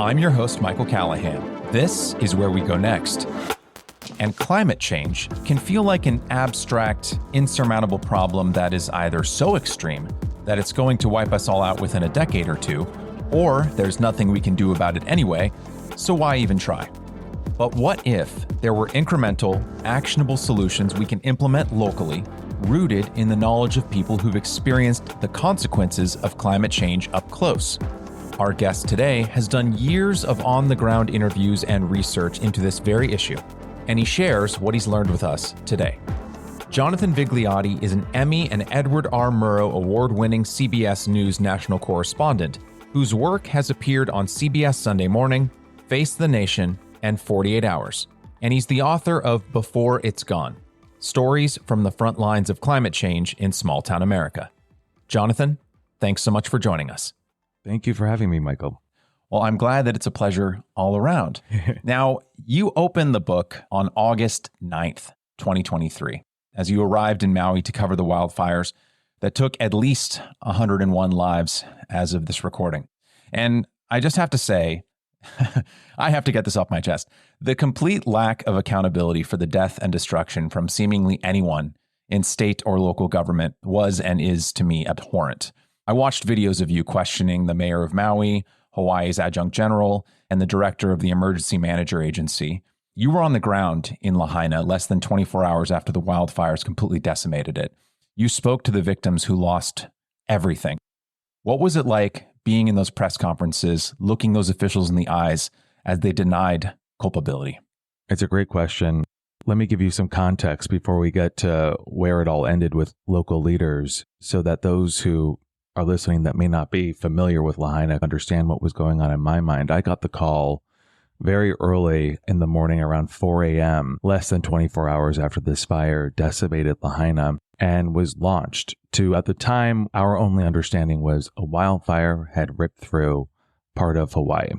I'm your host, Michael Callahan. This is Where We Go Next. And climate change can feel like an abstract, insurmountable problem that is either so extreme that it's going to wipe us all out within a decade or two, or there's nothing we can do about it anyway, so why even try? But what if there were incremental, actionable solutions we can implement locally, rooted in the knowledge of people who've experienced the consequences of climate change up close? Our guest today has done years of on-the-ground interviews and research into this very issue, and he shares what he's learned with us today. Jonathan Vigliotti is an Emmy and Edward R. Murrow Award-winning CBS News national correspondent whose work has appeared on CBS Sunday Morning, Face the Nation, and 48 Hours, and he's the author of Before It's Gone: Stories from the Front Lines of Climate Change in Small-Town America. Jonathan, thanks so much for joining us. Thank you for having me, Michael. Well, I'm glad that it's a pleasure all around. Now, you opened the book on August 9th, 2023, as you arrived in Maui to cover the wildfires that took at least 101 lives as of this recording. And I just have to say, I have to get this off my chest. The complete lack of accountability for the death and destruction from seemingly anyone in state or local government was and is, to me, abhorrent. I watched videos of you questioning the mayor of Maui, Hawaii's adjunct general, and the director of the emergency manager agency. You were on the ground in Lahaina less than 24 hours after the wildfires completely decimated it. You spoke to the victims who lost everything. What was it like being in those press conferences, looking those officials in the eyes as they denied culpability? It's a great question. Let me give you some context before we get to where it all ended with local leaders, so that those who are listening that may not be familiar with Lahaina understand what was going on in my mind. I got the call very early in the morning around 4 a.m., less than 24 hours after this fire decimated Lahaina, and was launched to, at the time, our only understanding was a wildfire had ripped through part of Hawaii.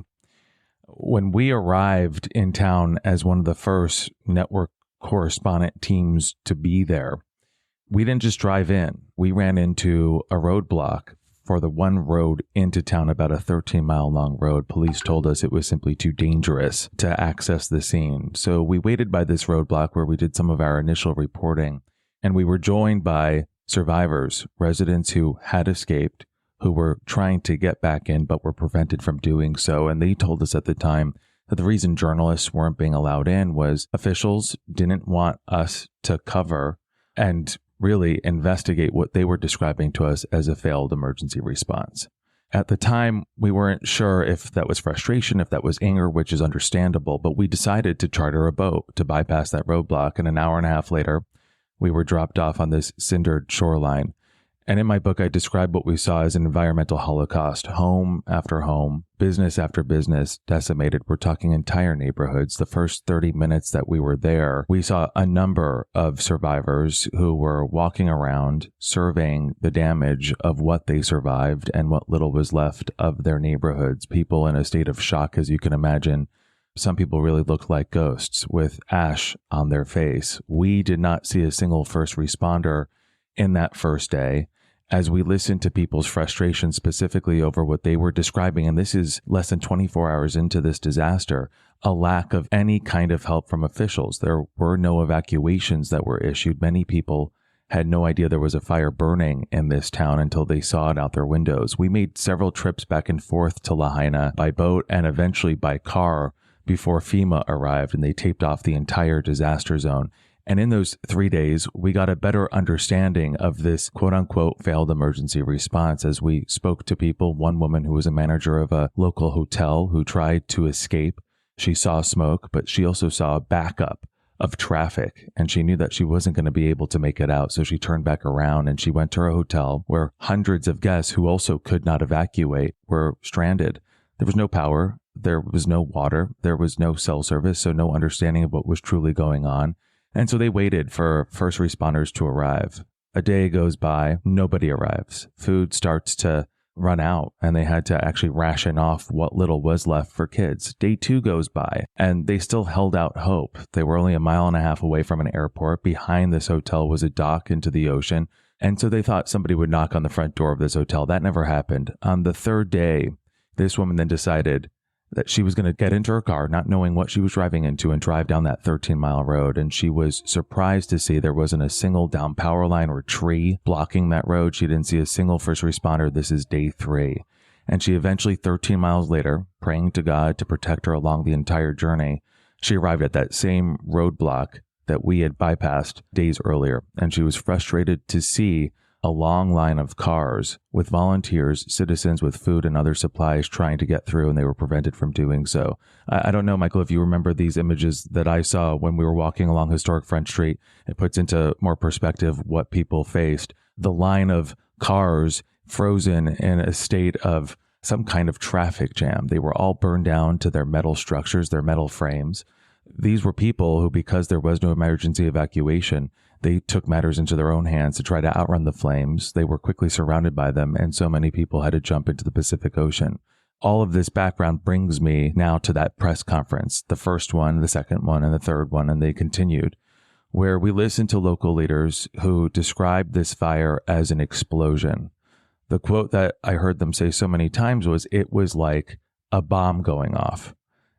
When we arrived in town as one of the first network correspondent teams to be there, we didn't just drive in. We ran into a roadblock for the one road into town, about a 13-mile long road. Police told us it was simply too dangerous to access the scene. So we waited by this roadblock where we did some of our initial reporting, and we were joined by survivors, residents who had escaped, who were trying to get back in but were prevented from doing so. And they told us at the time that the reason journalists weren't being allowed in was officials didn't want us to cover and really investigate what they were describing to us as a failed emergency response. At the time, we weren't sure if that was frustration, if that was anger, which is understandable, but we decided to charter a boat to bypass that roadblock, and an hour and a half later, we were dropped off on this cindered shoreline. And in my book, I describe what we saw as an environmental holocaust. Home after home, business after business decimated. We're talking entire neighborhoods. The first 30 minutes that we were there, we saw a number of survivors who were walking around surveying the damage of what they survived and what little was left of their neighborhoods. People in a state of shock, as you can imagine. Some people really looked like ghosts with ash on their face. We did not see a single first responder in that first day, as we listened to people's frustration specifically over what they were describing, and this is less than 24 hours into this disaster, a lack of any kind of help from officials. There were no evacuations that were issued. Many people had no idea there was a fire burning in this town until they saw it out their windows. We made several trips back and forth to Lahaina by boat and eventually by car before FEMA arrived, and they taped off the entire disaster zone. And in those 3 days, we got a better understanding of this quote-unquote failed emergency response as we spoke to people. One woman who was a manager of a local hotel who tried to escape. She saw smoke, but she also saw a backup of traffic, and she knew that she wasn't going to be able to make it out. So she turned back around and she went to her hotel where hundreds of guests who also could not evacuate were stranded. There was no power. There was no water. There was no cell service, so no understanding of what was truly going on. And so they waited for first responders to arrive. A day goes by, nobody arrives. Food starts to run out, and they had to actually ration off what little was left for kids. Day 2 goes by, and they still held out hope. They were only a mile and a half away from an airport. Behind this hotel was a dock into the ocean. And so they thought somebody would knock on the front door of this hotel. That never happened. On the 3rd day, this woman then decided that she was going to get into her car, not knowing what she was driving into, and drive down that 13-mile road. And she was surprised to see there wasn't a single down power line or tree blocking that road. She didn't see a single first responder. This is day 3. And she eventually, 13 miles later, praying to God to protect her along the entire journey, she arrived at that same roadblock that we had bypassed days earlier. And she was frustrated to see a long line of cars with volunteers, citizens with food and other supplies trying to get through, and they were prevented from doing so. I don't know, Michael, if you remember these images that I saw when we were walking along historic French Street. It puts into more perspective what people faced. The line of cars frozen in a state of some kind of traffic jam. They were all burned down to their metal structures, their metal frames. These were people who, because there was no emergency evacuation, they took matters into their own hands to try to outrun the flames. They were quickly surrounded by them, and so many people had to jump into the Pacific Ocean. All of this background brings me now to that press conference, the first one, the second one, and the third one, and they continued, where we listened to local leaders who described this fire as an explosion. The quote that I heard them say so many times was, "It was like a bomb going off,"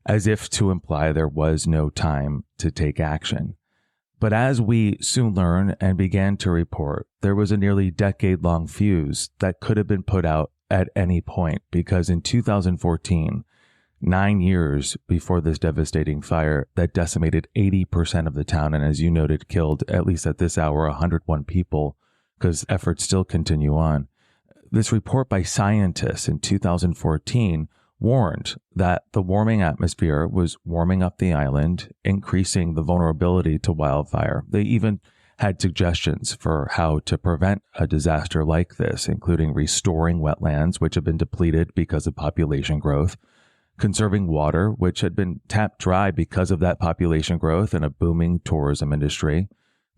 as if to imply there was no time to take action. But as we soon learned and began to report, there was a nearly decade-long fuse that could have been put out at any point, because in 2014, 9 years before this devastating fire that decimated 80% of the town, and as you noted, killed, at least at this hour, 101 people, because efforts still continue on. This report by scientists in 2014 warned that the warming atmosphere was warming up the island, increasing the vulnerability to wildfire. They even had suggestions for how to prevent a disaster like this, including restoring wetlands, which have been depleted because of population growth, conserving water, which had been tapped dry because of that population growth and a booming tourism industry.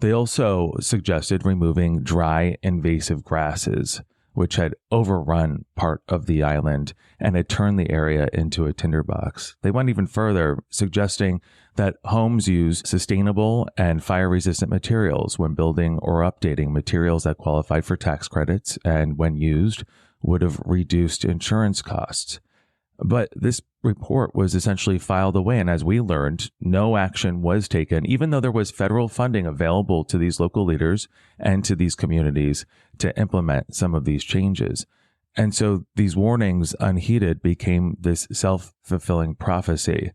They also suggested removing dry invasive grasses, which had overrun part of the island and had turned the area into a tinderbox. They went even further, suggesting that homes use sustainable and fire-resistant materials when building or updating, materials that qualified for tax credits and, when used, would have reduced insurance costs. But this report was essentially filed away, and as we learned, no action was taken, even though there was federal funding available to these local leaders and to these communities to implement some of these changes. And so these warnings, unheeded, became this self-fulfilling prophecy.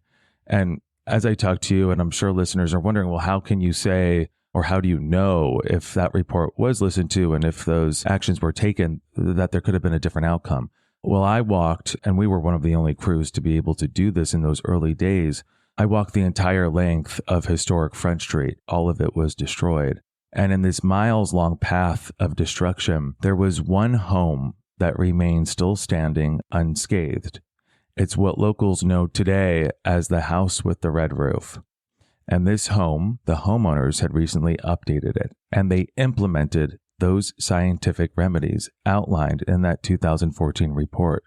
And as I talk to you, and I'm sure listeners are wondering, well, how can you say, or how do you know if that report was listened to and if those actions were taken, that there could have been a different outcome? Well, I walked, and we were one of the only crews to be able to do this in those early days. I walked the entire length of historic French Street. All of it was destroyed. And in this miles-long path of destruction, there was one home that remained still standing unscathed. It's what locals know today as the house with the red roof. And this home, the homeowners had recently updated it, and they implemented those scientific remedies outlined in that 2014 report.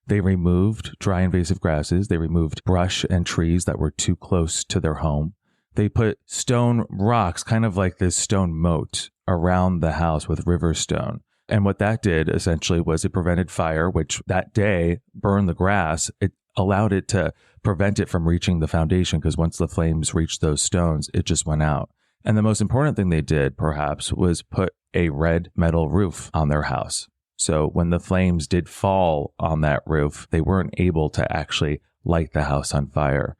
They removed dry invasive grasses. They removed brush and trees that were too close to their home. They put stone rocks, kind of like this stone moat, around the house with river stone. And what that did essentially was it prevented fire, which that day burned the grass. It allowed it to prevent it from reaching the foundation, because once the flames reached those stones, it just went out. And the most important thing they did, perhaps, was put a red metal roof on their house. So when the flames did fall on that roof, they weren't able to actually light the house on fire.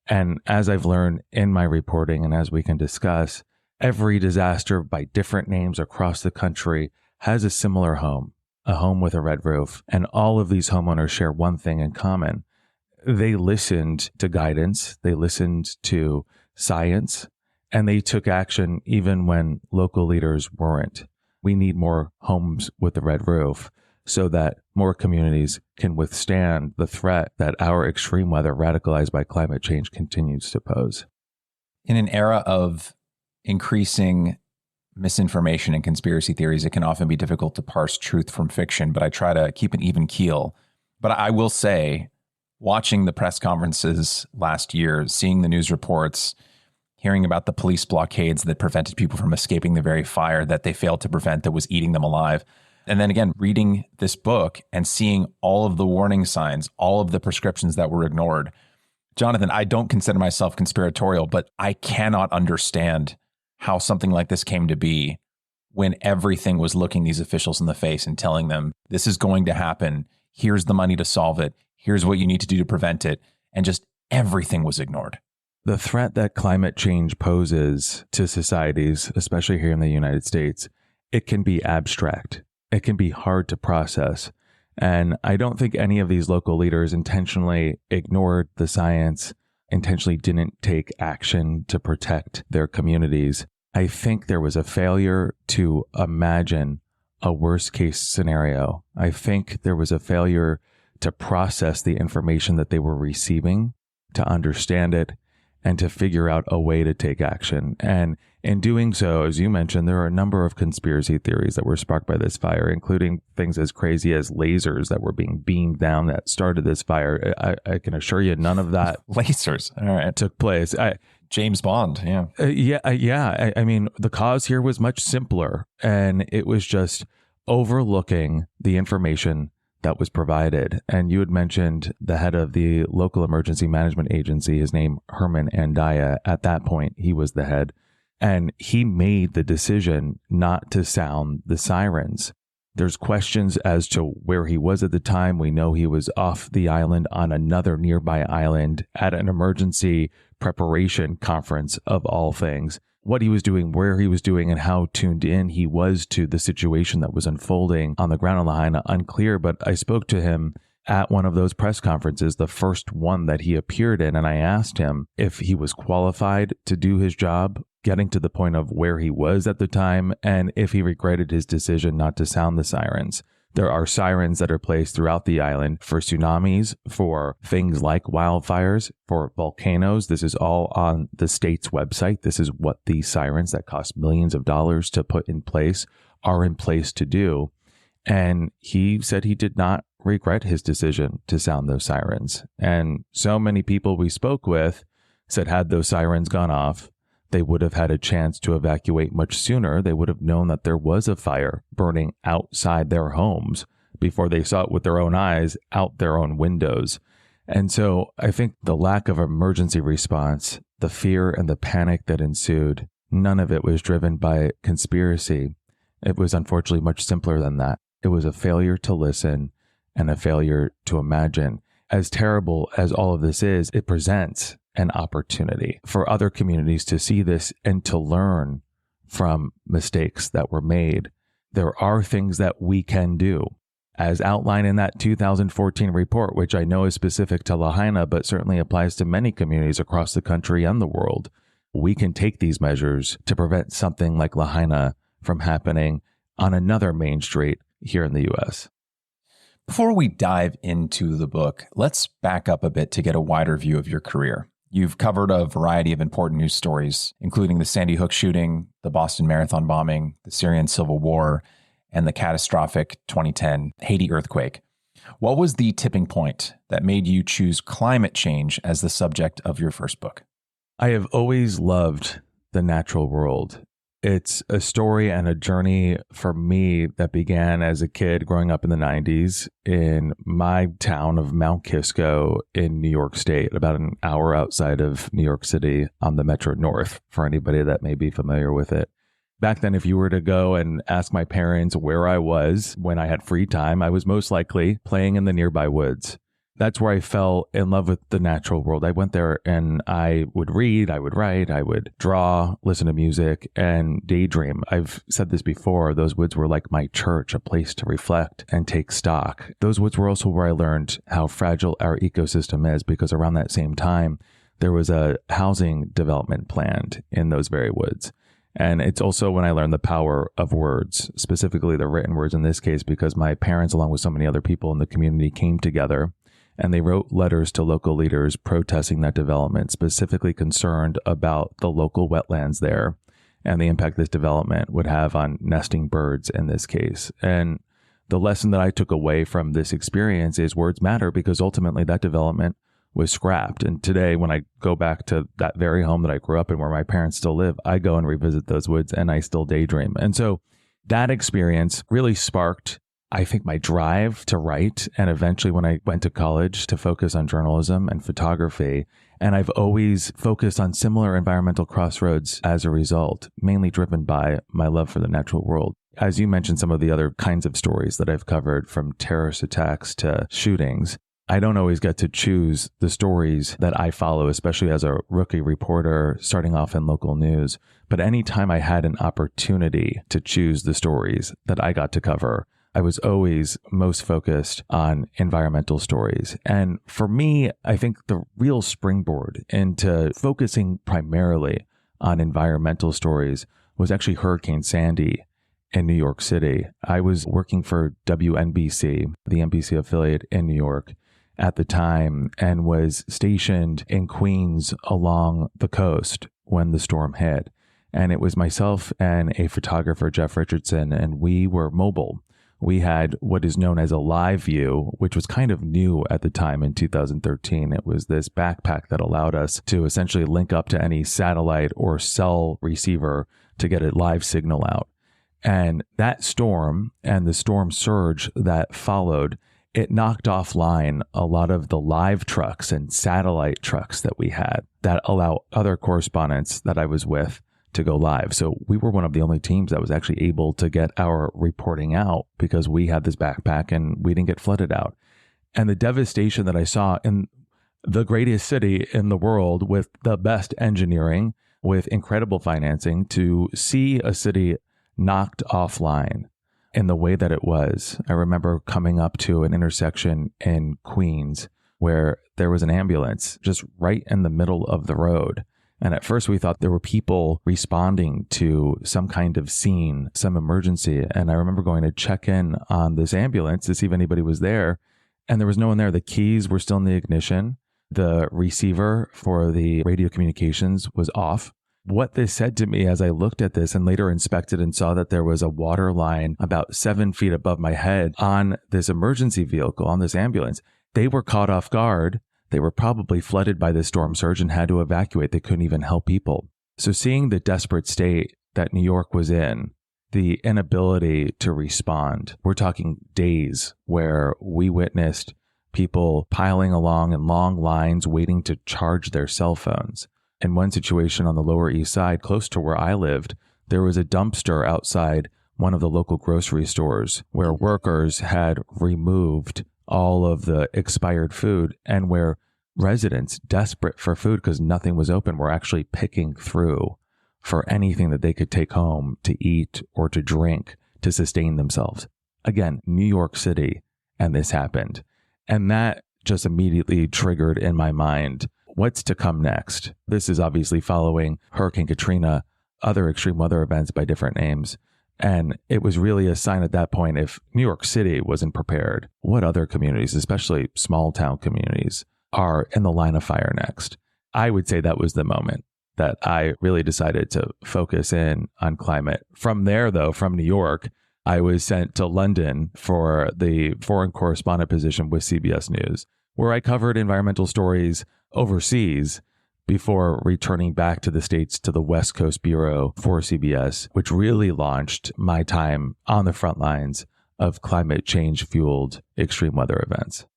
And as I've learned in my reporting, and as we can discuss, every disaster by different names across the country has a similar home, a home with a red roof. And all of these homeowners share one thing in common. They listened to guidance, they listened to science, and they took action even when local leaders weren't. We need more homes with the red roof so that more communities can withstand the threat that our extreme weather radicalized by climate change continues to pose. In an era of increasing misinformation and conspiracy theories, it can often be difficult to parse truth from fiction, but I try to keep an even keel. But I will say, watching the press conferences last year, seeing the news reports, hearing about the police blockades that prevented people from escaping the very fire that they failed to prevent that was eating them alive, And then again, reading this book and seeing all of the warning signs, all of the prescriptions that were ignored. Jonathan, I don't consider myself conspiratorial, but I cannot understand how something like this came to be when everything was looking these officials in the face and telling them, this is going to happen. Here's the money to solve it. Here's what you need to do to prevent it. And just everything was ignored. The threat that climate change poses to societies, especially here in the United States, it can be abstract. It can be hard to process. And I don't think any of these local leaders intentionally ignored the science, intentionally didn't take action to protect their communities. I think there was a failure to imagine a worst case scenario. I think there was a failure to process the information that they were receiving, to understand it, and to figure out a way to take action. And in doing so, as you mentioned, there are a number of conspiracy theories that were sparked by this fire, including things as crazy as lasers that were being beamed down that started this fire. I can assure you none of that Lasers. All right. took place. James Bond. Yeah. I mean, the cause here was much simpler, and it was just overlooking the information that was provided. And you had mentioned the head of the local emergency management agency, his name Herman Andaya. At that point, he was the head. And he made the decision not to sound the sirens. There's questions as to where he was at the time. We know he was off the island on another nearby island at an emergency preparation conference of all things. What he was doing, where he was doing, and how tuned in he was to the situation that was unfolding on the ground on Lahaina, unclear. But I spoke to him at one of those press conferences, the first one that he appeared in, and I asked him if he was qualified to do his job, getting to the point of where he was at the time, and if he regretted his decision not to sound the sirens. There are sirens that are placed throughout the island for tsunamis, for things like wildfires, for volcanoes. This is all on the state's website. This is what these sirens that cost millions of dollars to put in place are in place to do. And he said he did not regret his decision to sound those sirens. And so many people we spoke with said had those sirens gone off, they would have had a chance to evacuate much sooner. They would have known that there was a fire burning outside their homes before they saw it with their own eyes out their own windows. And so I think the lack of emergency response, the fear and the panic that ensued, none of it was driven by conspiracy. It was unfortunately much simpler than that. It was a failure to listen and a failure to imagine. As terrible as all of this is, it presents an opportunity for other communities to see this and to learn from mistakes that were made. There are things that we can do, as outlined in that 2014 report, which I know is specific to Lahaina, but certainly applies to many communities across the country and the world. We can take these measures to prevent something like Lahaina from happening on another main street here in the U.S. Before we dive into the book, let's back up a bit to get a wider view of your career. You've covered a variety of important news stories, including the Sandy Hook shooting, the Boston Marathon bombing, the Syrian civil war, and the catastrophic 2010 Haiti earthquake. What was the tipping point that made you choose climate change as the subject of your first book? I have always loved the natural world. It's a story and a journey for me that began as a kid growing up in the 90s in my town of Mount Kisco in New York State, about an hour outside of New York City on the Metro North, for anybody that may be familiar with it. Back then, if you were to go and ask my parents where I was when I had free time, I was most likely playing in the nearby woods. That's where I fell in love with the natural world. I went there and I would read, I would write, I would draw, listen to music, and daydream. I've said this before. Those woods were like my church, a place to reflect and take stock. Those woods were also where I learned how fragile our ecosystem is, because around that same time, there was a housing development planned in those very woods. And it's also when I learned the power of words, specifically the written words in this case, because my parents, along with so many other people in the community, came together and they wrote letters to local leaders protesting that development, specifically concerned about the local wetlands there and the impact this development would have on nesting birds in this case. And the lesson that I took away from this experience is words matter, because ultimately that development was scrapped. And today, when I go back to that very home that I grew up in where my parents still live, I go and revisit those woods and I still daydream. And so That experience really sparked, I think, my drive to write. And eventually when I went to college to focus on journalism and photography, and I've always focused on similar environmental crossroads as a result, mainly driven by my love for the natural world. As you mentioned, some of the other kinds of stories that I've covered, from terrorist attacks to shootings, I don't always get to choose the stories that I follow, especially as a rookie reporter starting off in local news. But anytime I had an opportunity to choose the stories that I got to cover, I was always most focused on environmental stories. And for me, I think the real springboard into focusing primarily on environmental stories was actually Hurricane Sandy in New York City. I was working for WNBC, the NBC affiliate in New York at the time, and was stationed in Queens along the coast when the storm hit. And it was myself and a photographer, Jeff Richardson, and we were mobile. We had what is known as a live view, which was kind of new at the time in 2013. It was this backpack that allowed us to essentially link up to any satellite or cell receiver to get a live signal out. And that storm and the storm surge that followed, it knocked offline a lot of the live trucks and satellite trucks that we had that allow other correspondents that I was with to go live. So we were one of the only teams that was actually able to get our reporting out because we had this backpack and we didn't get flooded out. And the devastation that I saw in the greatest city in the world with the best engineering, with incredible financing, to see a city knocked offline in the way that it was. I remember coming up to an intersection in Queens where there was an ambulance just right in the middle of the road. And at first we thought there were people responding to some kind of scene, some emergency. And I remember going to check in on this ambulance to see if anybody was there. And there was no one there. The keys were still in the ignition. The receiver for the radio communications was off. What this said to me as I looked at this and later inspected and saw that there was a water line about 7 feet above my head on this emergency vehicle, on this ambulance, they were caught off guard. They were probably flooded by this storm surge and had to evacuate. They couldn't even help people. So seeing the desperate state that New York was in, the inability to respond, we're talking days where we witnessed people piling along in long lines waiting to charge their cell phones. In one situation on the Lower East Side, close to where I lived, there was a dumpster outside one of the local grocery stores where workers had removed all of the expired food, and where residents, desperate for food because nothing was open, were actually picking through for anything that they could take home to eat or to drink to sustain themselves. Again, New York City, and this happened. And that just immediately triggered in my mind, what's to come next? This is obviously following Hurricane Katrina, other extreme weather events by different names. And it was really a sign at that point, if New York City wasn't prepared, what other communities, especially small town communities, are in the line of fire next? I would say that was the moment that I really decided to focus in on climate. From there, though, from New York, I was sent to London for the foreign correspondent position with CBS News, where I covered environmental stories overseas before returning back to the States to the West Coast Bureau for CBS, which really launched my time on the front lines of climate change fueled extreme weather events.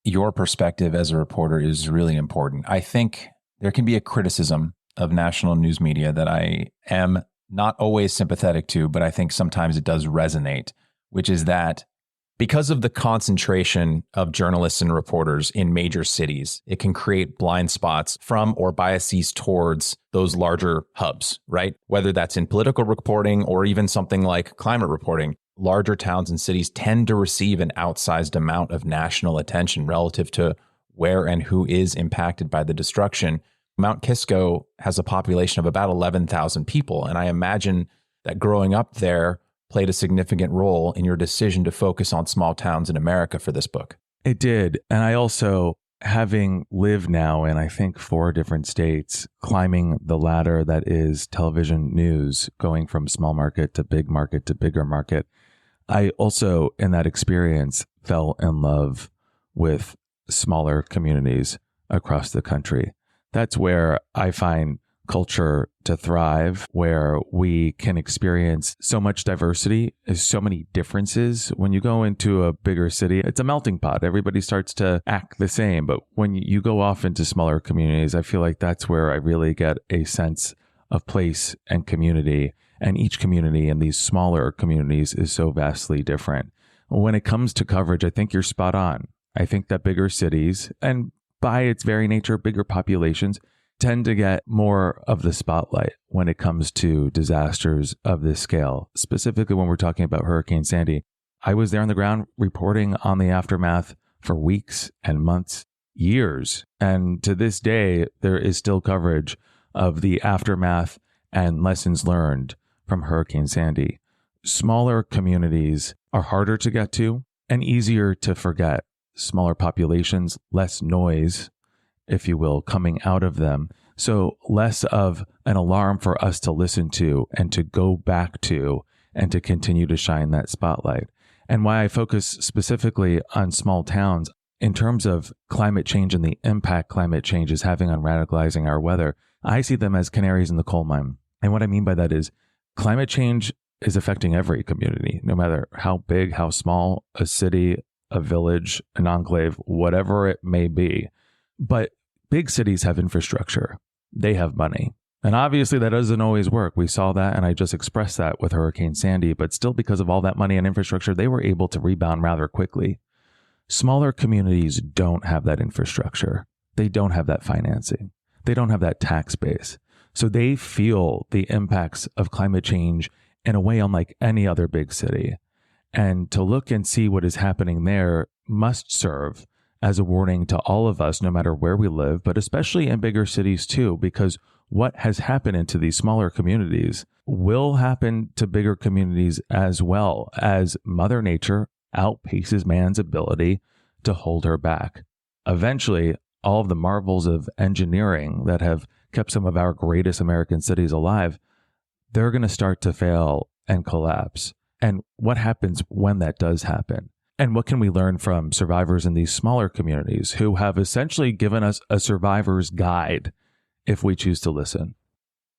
Your perspective as a reporter is really important. I think there can be a criticism of national news media that I am not always sympathetic to, but I think sometimes it does resonate, which is that because of the concentration of journalists and reporters in major cities, it can create blind spots from or biases towards those larger hubs, right? Whether that's in political reporting or even something like climate reporting, larger towns and cities tend to receive an outsized amount of national attention relative to where and who is impacted by the destruction. Mount Kisco has a population of about 11,000 people, and I imagine that growing up there played a significant role in your decision to focus on small towns in America for this book. It did. And I also, having lived now in, I think, 4 different states, climbing the ladder that is television news, going from small market to bigger market, I also, in that experience, fell in love with smaller communities across the country. That's where I find culture to thrive, where we can experience so much diversity, so many differences. When you go into a bigger city, it's a melting pot. Everybody starts to act the same. But when you go off into smaller communities, I feel like that's where I really get a sense of place and community. And each community in these smaller communities is so vastly different. When it comes to coverage, I think you're spot on. I think that bigger cities, and by its very nature, bigger populations, tend to get more of the spotlight when it comes to disasters of this scale. Specifically, when we're talking about Hurricane Sandy, I was there on the ground reporting on the aftermath for weeks and months, years. And to this day, there is still coverage of the aftermath and lessons learned from Hurricane Sandy. Smaller communities are harder to get to and easier to forget. Smaller populations, less noise, if you will, coming out of them. So less of an alarm for us to listen to and to go back to and to continue to shine that spotlight. And why I focus specifically on small towns in terms of climate change and the impact climate change is having on radicalizing our weather, I see them as canaries in the coal mine. And what I mean by that is climate change is affecting every community, no matter how big, how small, a city, a village, an enclave, whatever it may be. But big cities have infrastructure. They have money. And obviously that doesn't always work. We saw that, and I just expressed that with Hurricane Sandy, but still because of all that money and infrastructure, they were able to rebound rather quickly. Smaller communities don't have that infrastructure. They don't have that financing. They don't have that tax base. So they feel the impacts of climate change in a way unlike any other big city. And to look and see what is happening there must serve as a warning to all of us, no matter where we live, but especially in bigger cities too, because what has happened into these smaller communities will happen to bigger communities as well, as Mother Nature outpaces man's ability to hold her back. Eventually, all of the marvels of engineering that have kept some of our greatest American cities alive, they're going to start to fail and collapse. And what happens when that does happen? And what can we learn from survivors in these smaller communities who have essentially given us a survivor's guide if we choose to listen?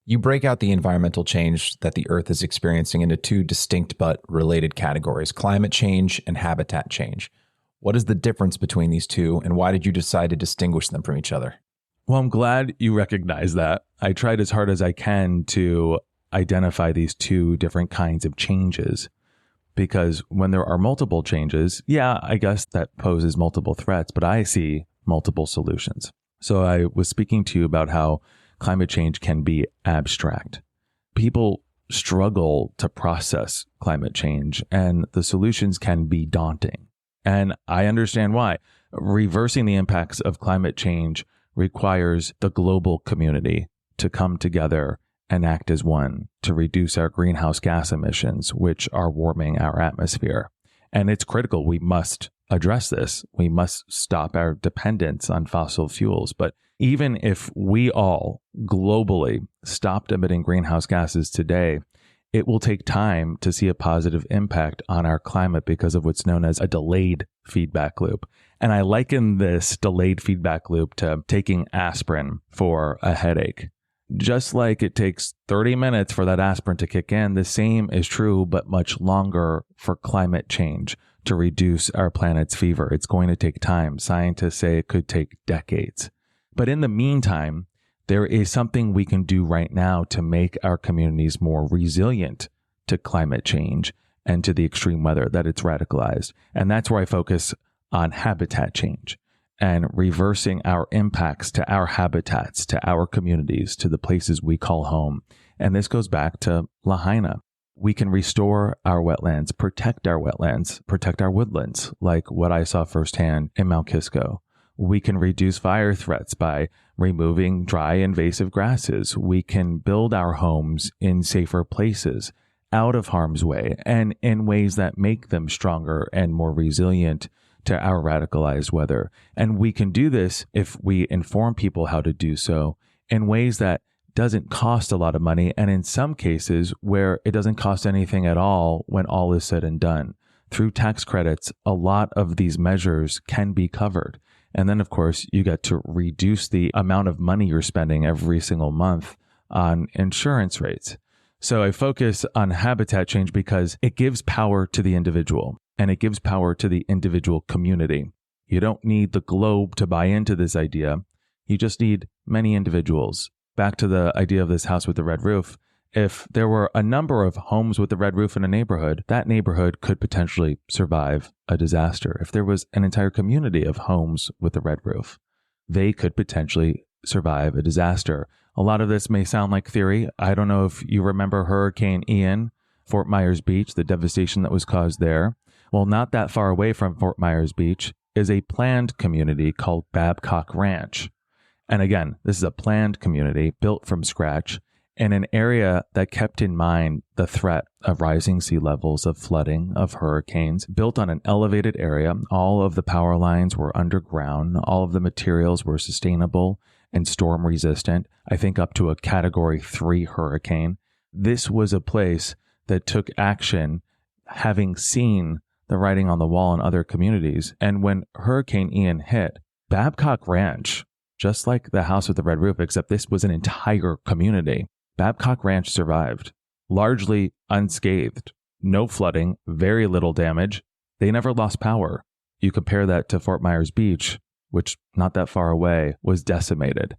You break out the environmental change that the Earth is experiencing into two distinct but related categories, climate change and habitat change. What is the difference between these two, and why did you decide to distinguish them from each other? Well, I'm glad you recognize that. I tried as hard as I can to identify these two different kinds of changes, because when there are multiple changes, yeah, I guess that poses multiple threats, but I see multiple solutions. So I was speaking to you about how climate change can be abstract. People struggle to process climate change, and the solutions can be daunting. And I understand why. Reversing the impacts of climate change requires the global community to come together and act as one to reduce our greenhouse gas emissions, which are warming our atmosphere. And it's critical. We must address this. We must stop our dependence on fossil fuels. But even if we all globally stopped emitting greenhouse gases today, it will take time to see a positive impact on our climate because of what's known as a delayed feedback loop. And I liken this delayed feedback loop to taking aspirin for a headache. Just like it takes 30 minutes for that aspirin to kick in, the same is true, but much longer for climate change to reduce our planet's fever. It's going to take time. Scientists say it could take decades. But in the meantime, there is something we can do right now to make our communities more resilient to climate change and to the extreme weather that it's radicalized. And that's where I focus on habitat change and reversing our impacts to our habitats, to our communities, to the places we call home. And this goes back to Lahaina. We can restore our wetlands, protect our woodlands, like what I saw firsthand in Mount Kisco. We can reduce fire threats by removing dry invasive grasses. We can build our homes in safer places, out of harm's way, and in ways that make them stronger and more resilient to our radicalized weather. And we can do this if we inform people how to do so in ways that doesn't cost a lot of money, and in some cases where it doesn't cost anything at all when all is said and done. Through tax credits, a lot of these measures can be covered. And then, of course, you get to reduce the amount of money you're spending every single month on insurance rates. So I focus on habitat change because it gives power to the individual and it gives power to the individual community. You don't need the globe to buy into this idea. You just need many individuals. Back to the idea of this house with the red roof. If there were a number of homes with the red roof in a neighborhood, that neighborhood could potentially survive a disaster. If there was an entire community of homes with the red roof, they could potentially survive a disaster. A lot of this may sound like theory. I don't know if you remember Hurricane Ian, Fort Myers Beach, the devastation that was caused there. Well, not that far away from Fort Myers Beach is a planned community called Babcock Ranch. And again, this is a planned community built from scratch in an area that kept in mind the threat of rising sea levels, of flooding, of hurricanes, built on an elevated area. All of the power lines were underground. All of the materials were sustainable and storm resistant. I think up to a Category 3 hurricane. This was a place that took action, having seen the writing on the wall in other communities. And when Hurricane Ian hit, Babcock Ranch, just like the house with the red roof, except this was an entire community, Babcock Ranch survived, largely unscathed. No flooding, very little damage. They never lost power. You compare that to Fort Myers Beach, which not that far away was decimated.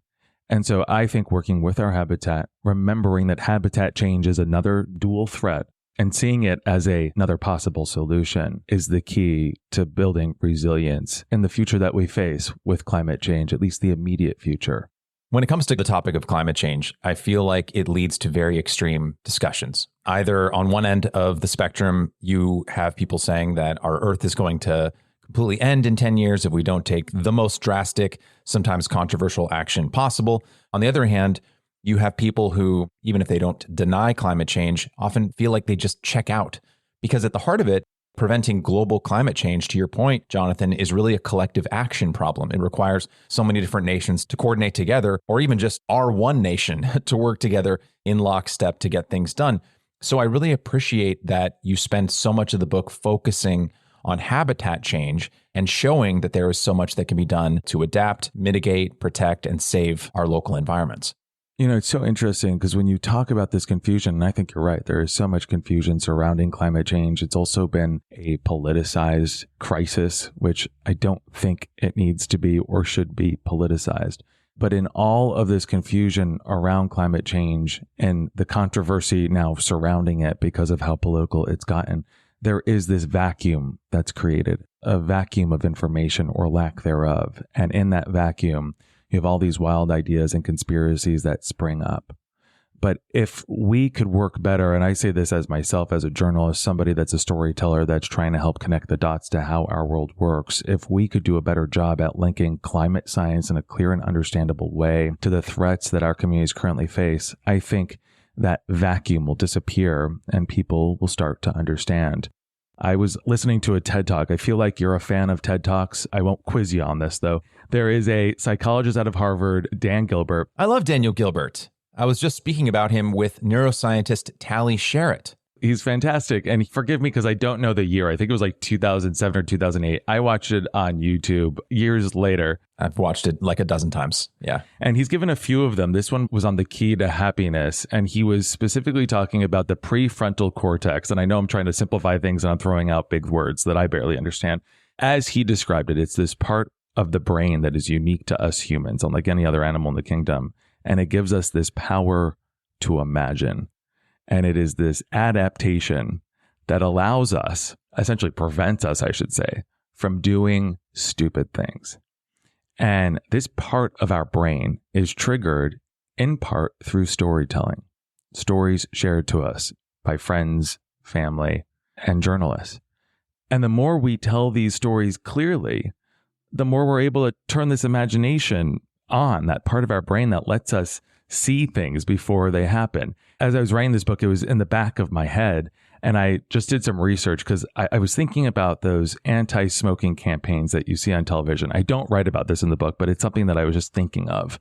And so I think working with our habitat, remembering that habitat change is another dual threat and seeing it as another possible solution is the key to building resilience in the future that we face with climate change, at least the immediate future. When it comes to the topic of climate change, I feel like it leads to very extreme discussions. Either on one end of the spectrum, you have people saying that our Earth is going to completely end in 10 years if we don't take the most drastic, sometimes controversial action possible. On the other hand, you have people who, even if they don't deny climate change, often feel like they just check out. Because at the heart of it, preventing global climate change, to your point, Jonathan, is really a collective action problem. It requires so many different nations to coordinate together, or even just our one nation to work together in lockstep to get things done. So I really appreciate that you spend so much of the book focusing on habitat change and showing that there is so much that can be done to adapt, mitigate, protect, and save our local environments. You know, it's so interesting because when you talk about this confusion, and I think you're right, there is so much confusion surrounding climate change. It's also been a politicized crisis, which I don't think it needs to be or should be politicized. But in all of this confusion around climate change and the controversy now surrounding it because of how political it's gotten, there is this vacuum that's created, a vacuum of information or lack thereof. And in that vacuum, you have all these wild ideas and conspiracies that spring up. But if we could work better, and I say this as myself, as a journalist, somebody that's a storyteller that's trying to help connect the dots to how our world works, if we could do a better job at linking climate science in a clear and understandable way to the threats that our communities currently face, I think that vacuum will disappear and people will start to understand. I was listening to a TED Talk. I feel like you're a fan of TED Talks. I won't quiz you on this, though. There is a psychologist out of Harvard, Dan Gilbert. I love Daniel Gilbert. I was just speaking about him with neuroscientist Tali Sharrett. He's fantastic. And forgive me because I don't know the year. I think it was like 2007 or 2008. I watched it on YouTube years later. I've watched it like a dozen times. Yeah. And he's given a few of them. This one was on the key to happiness. And he was specifically talking about the prefrontal cortex. And I know I'm trying to simplify things and I'm throwing out big words that I barely understand. As he described it, it's this part of the brain that is unique to us humans, unlike any other animal in the kingdom. And it gives us this power to imagine. And it is this adaptation that allows us, essentially prevents us, I should say, from doing stupid things. And this part of our brain is triggered in part through storytelling, stories shared to us by friends, family, and journalists. And the more we tell these stories clearly, the more we're able to turn this imagination on, that part of our brain that lets us see things before they happen. As I was writing this book, it was in the back of my head, and I just did some research because I was thinking about those anti-smoking campaigns that you see on television. I don't write about this in the book, but it's something that I was just thinking of.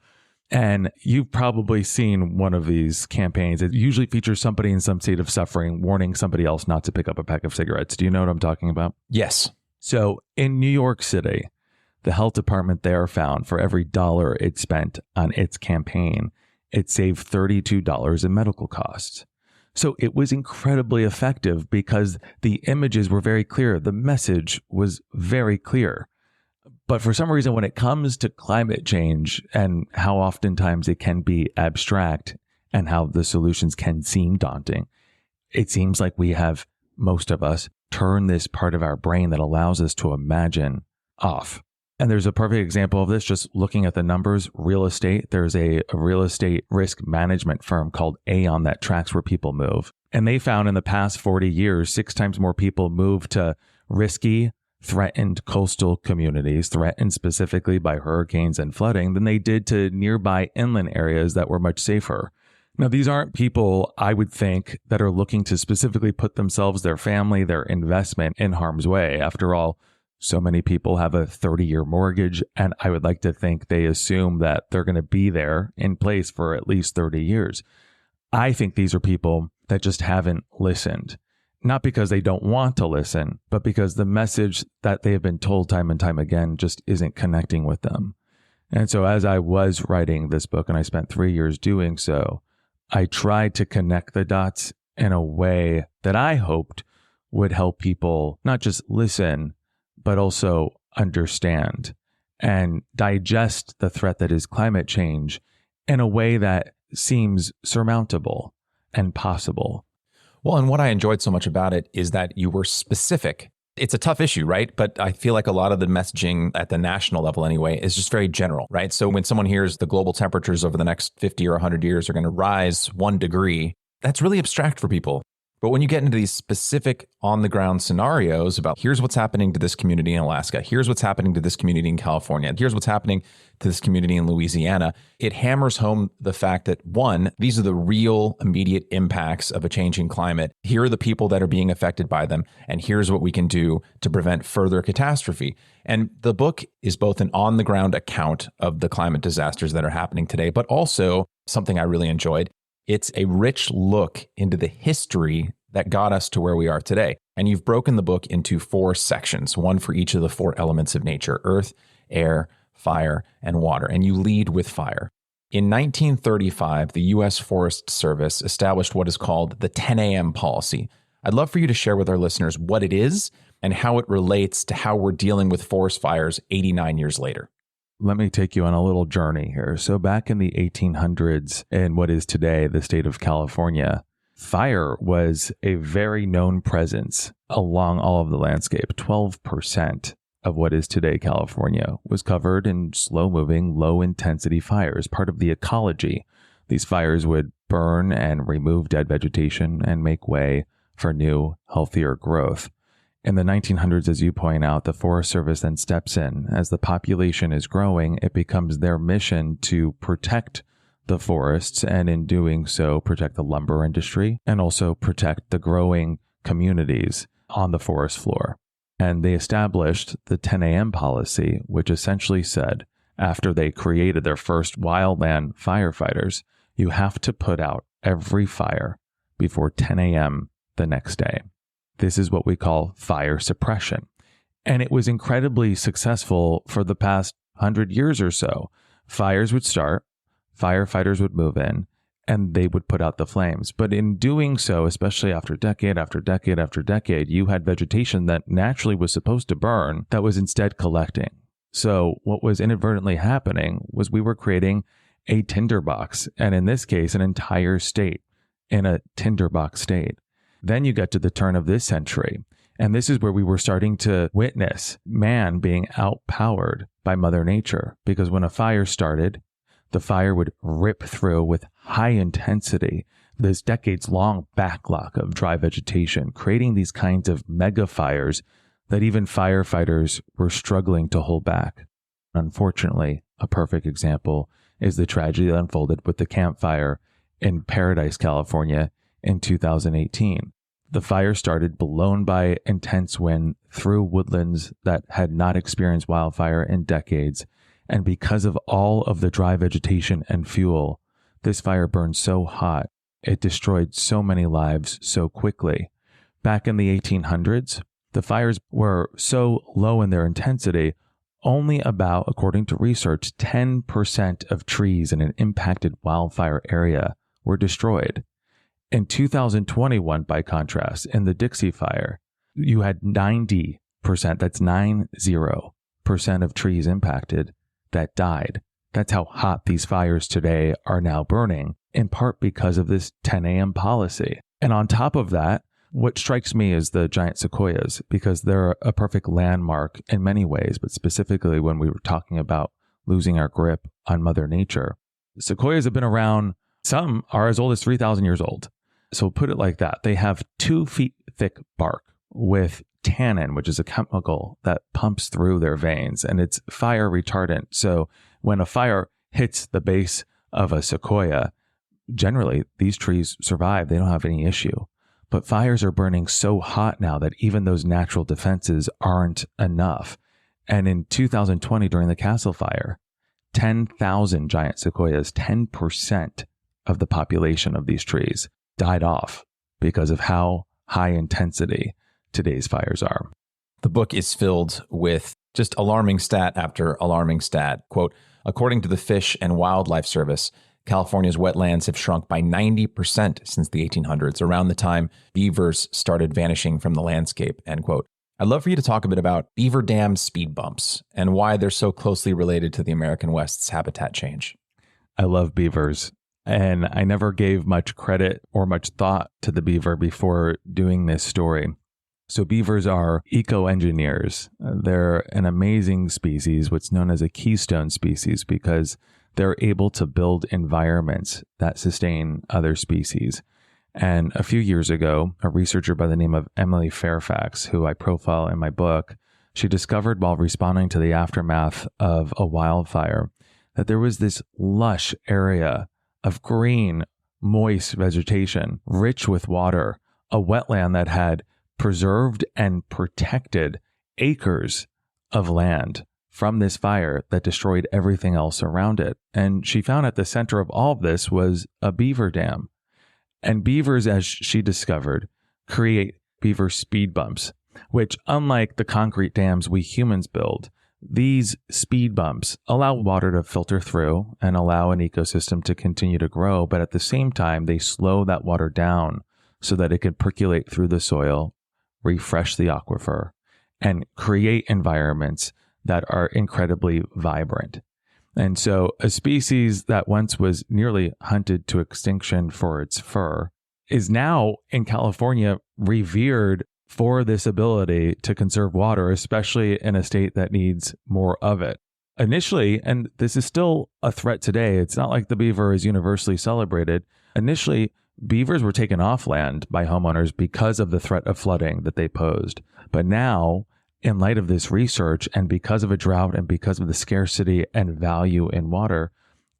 And you've probably seen one of these campaigns. It usually features somebody in some state of suffering, warning somebody else not to pick up a pack of cigarettes. Do you know what I'm talking about? Yes. So in New York City, the health department there found for every dollar it spent on its campaign, It saved $32 in medical costs. So it was incredibly effective because the images were very clear. The message was very clear. But for some reason, when it comes to climate change and how oftentimes it can be abstract and how the solutions can seem daunting, it seems like we have, most of us, turn this part of our brain that allows us to imagine off. And there's a perfect example of this, just looking at the numbers. Real estate, there's a real estate risk management firm called Aon that tracks where people move. And they found in the past 40 years, 6 times more people moved to risky, threatened coastal communities, threatened specifically by hurricanes and flooding, than they did to nearby inland areas that were much safer. Now, these aren't people, I would think, that are looking to specifically put themselves, their family, their investment in harm's way. After all, so many people have a 30-year mortgage, and I would like to think they assume that they're going to be there in place for at least 30 years. I think these are people that just haven't listened, not because they don't want to listen, but because the message that they have been told time and time again just isn't connecting with them. And so as I was writing this book, and I spent 3 years doing so, I tried to connect the dots in a way that I hoped would help people not just listen, but also understand and digest the threat that is climate change in a way that seems surmountable and possible. Well, and what I enjoyed so much about it is that you were specific. It's a tough issue, right? But I feel like a lot of the messaging at the national level anyway is just very general, right? So when someone hears the global temperatures over the next 50 or 100 years are going to rise 1 degree, that's really abstract for people. But when you get into these specific on-the-ground scenarios about here's what's happening to this community in Alaska, here's what's happening to this community in California, here's what's happening to this community in Louisiana, it hammers home the fact that, one, these are the real immediate impacts of a changing climate. Here are the people that are being affected by them, and here's what we can do to prevent further catastrophe. And the book is both an on-the-ground account of the climate disasters that are happening today, but also something I really enjoyed. It's a rich look into the history that got us to where we are today. And you've broken the book into 4 sections, one for each of the 4 elements of nature: earth, air, fire, and water. And you lead with fire. In 1935, the U.S. Forest Service established what is called the 10 a.m. policy. I'd love for you to share with our listeners what it is and how it relates to how we're dealing with forest fires 89 years later. Let me take you on a little journey here. So back in the 1800s, in what is today the state of California, fire was a very known presence along all of the landscape. 12% of what is today California was covered in slow-moving, low-intensity fires, part of the ecology. These fires would burn and remove dead vegetation and make way for new, healthier growth. In the 1900s, as you point out, the Forest Service then steps in. As the population is growing, it becomes their mission to protect the forests, and in doing so, protect the lumber industry and also protect the growing communities on the forest floor. And they established the 10 a.m. policy, which essentially said, after they created their first wildland firefighters, you have to put out every fire before 10 a.m. the next day. This is what we call fire suppression. And it was incredibly successful for the past 100 years or so. Fires would start, firefighters would move in, and they would put out the flames. But in doing so, especially after decade after decade after decade, you had vegetation that naturally was supposed to burn that was instead collecting. So what was inadvertently happening was we were creating a tinderbox, and in this case, an entire state in a tinderbox state. Then you get to the turn of this century, and this is where we were starting to witness man being outpowered by Mother Nature, because when a fire started, the fire would rip through with high intensity this decades-long backlog of dry vegetation, creating these kinds of mega fires that even firefighters were struggling to hold back. Unfortunately, a perfect example is the tragedy that unfolded with the Camp Fire in Paradise, California, in 2018. The fire started blown by intense wind through woodlands that had not experienced wildfire in decades. And because of all of the dry vegetation and fuel, this fire burned so hot, it destroyed so many lives so quickly. Back in the 1800s, the fires were so low in their intensity, only about, according to research, 10% of trees in an impacted wildfire area were destroyed. In 2021, by contrast, in the Dixie Fire, you had 90%, that's 90% of trees impacted that died. That's how hot these fires today are now burning, in part because of this 10 a.m. policy. And on top of that, what strikes me is the giant sequoias, because they're a perfect landmark in many ways, but specifically when we were talking about losing our grip on Mother Nature. Sequoias have been around, some are as old as 3,000 years old. So put it like that. They have 2 feet thick bark with tannin, which is a chemical that pumps through their veins, and it's fire retardant. So when a fire hits the base of a sequoia, generally these trees survive. They don't have any issue. But fires are burning so hot now that even those natural defenses aren't enough. And in 2020, during the Castle Fire, 10,000 giant sequoias, 10% of the population of these trees, died off because of how high intensity today's fires are. The book is filled with just alarming stat after alarming stat. Quote, according to the Fish and Wildlife Service, California's wetlands have shrunk by 90% since the 1800s, around the time beavers started vanishing from the landscape, end quote. I'd love for you to talk a bit about beaver dam speed bumps and why they're so closely related to the American West's habitat change. I love beavers. And I never gave much credit or much thought to the beaver before doing this story. So beavers are eco-engineers. They're an amazing species, what's known as a keystone species, because they're able to build environments that sustain other species. And a few years ago, a researcher by the name of Emily Fairfax, who I profile in my book, she discovered while responding to the aftermath of a wildfire that there was this lush area of green, moist vegetation, rich with water, a wetland that had preserved and protected acres of land from this fire that destroyed everything else around it. And she found at the center of all of this was a beaver dam. And beavers, as she discovered, create beaver speed bumps, which, unlike the concrete dams we humans build, these speed bumps allow water to filter through and allow an ecosystem to continue to grow, but at the same time, they slow that water down so that it can percolate through the soil, refresh the aquifer, and create environments that are incredibly vibrant. And so a species that once was nearly hunted to extinction for its fur is now in California revered for this ability to conserve water, especially in a state that needs more of it. Initially, and this is still a threat today, it's not like the beaver is universally celebrated. Initially, beavers were taken off land by homeowners because of the threat of flooding that they posed. But now, in light of this research, and because of a drought and because of the scarcity and value in water,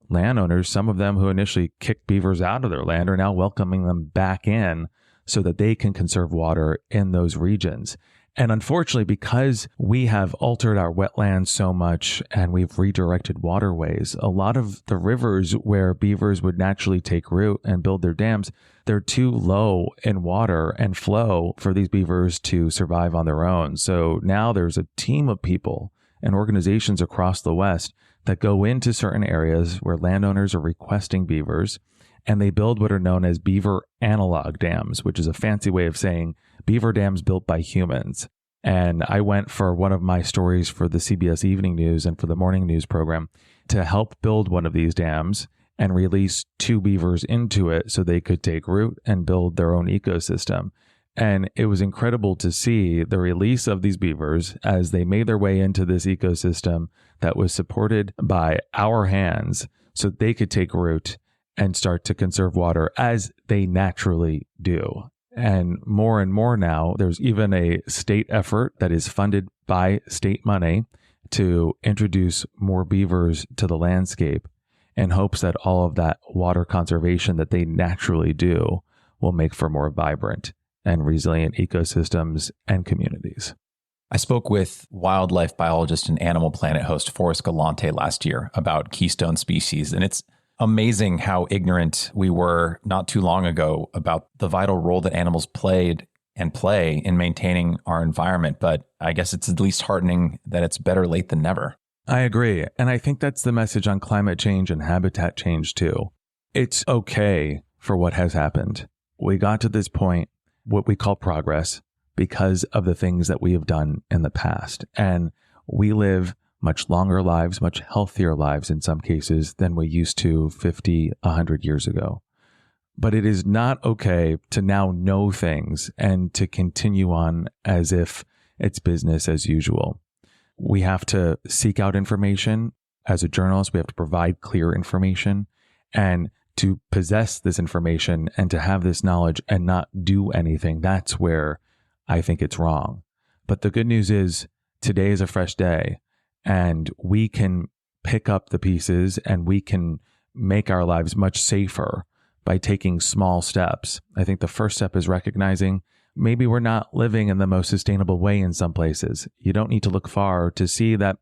landowners, some of them who initially kicked beavers out of their land, are now welcoming them back in so that they can conserve water in those regions. And unfortunately, because we have altered our wetlands so much and we've redirected waterways, a lot of the rivers where beavers would naturally take root and build their dams, they're too low in water and flow for these beavers to survive on their own. So now there's a team of people and organizations across the West that go into certain areas where landowners are requesting beavers, and they build what are known as beaver analog dams, which is a fancy way of saying beaver dams built by humans. And I went for one of my stories for the CBS Evening News and for the morning news program to help build one of these dams and release 2 beavers into it so they could take root and build their own ecosystem. And it was incredible to see the release of these beavers as they made their way into this ecosystem that was supported by our hands so they could take root and start to conserve water as they naturally do. And more now, there's even a state effort that is funded by state money to introduce more beavers to the landscape in hopes that all of that water conservation that they naturally do will make for more vibrant and resilient ecosystems and communities. I spoke with wildlife biologist and Animal Planet host Forrest Galante last year about keystone species, and it's amazing how ignorant we were not too long ago about the vital role that animals played and play in maintaining our environment. But I guess it's at least heartening that it's better late than never. I agree. And I think that's the message on climate change and habitat change too. It's okay for what has happened. We got to this point, what we call progress, because of the things that we have done in the past. And we live much longer lives, much healthier lives in some cases than we used to 50, 100 years ago. But it is not okay to now know things and to continue on as if it's business as usual. We have to seek out information. As a journalist, we have to provide clear information, and to possess this information and to have this knowledge and not do anything. That's where I think it's wrong. But the good news is today is a fresh day, and we can pick up the pieces and we can make our lives much safer by taking small steps. I think the first step is recognizing maybe we're not living in the most sustainable way in some places. You don't need to look far to see that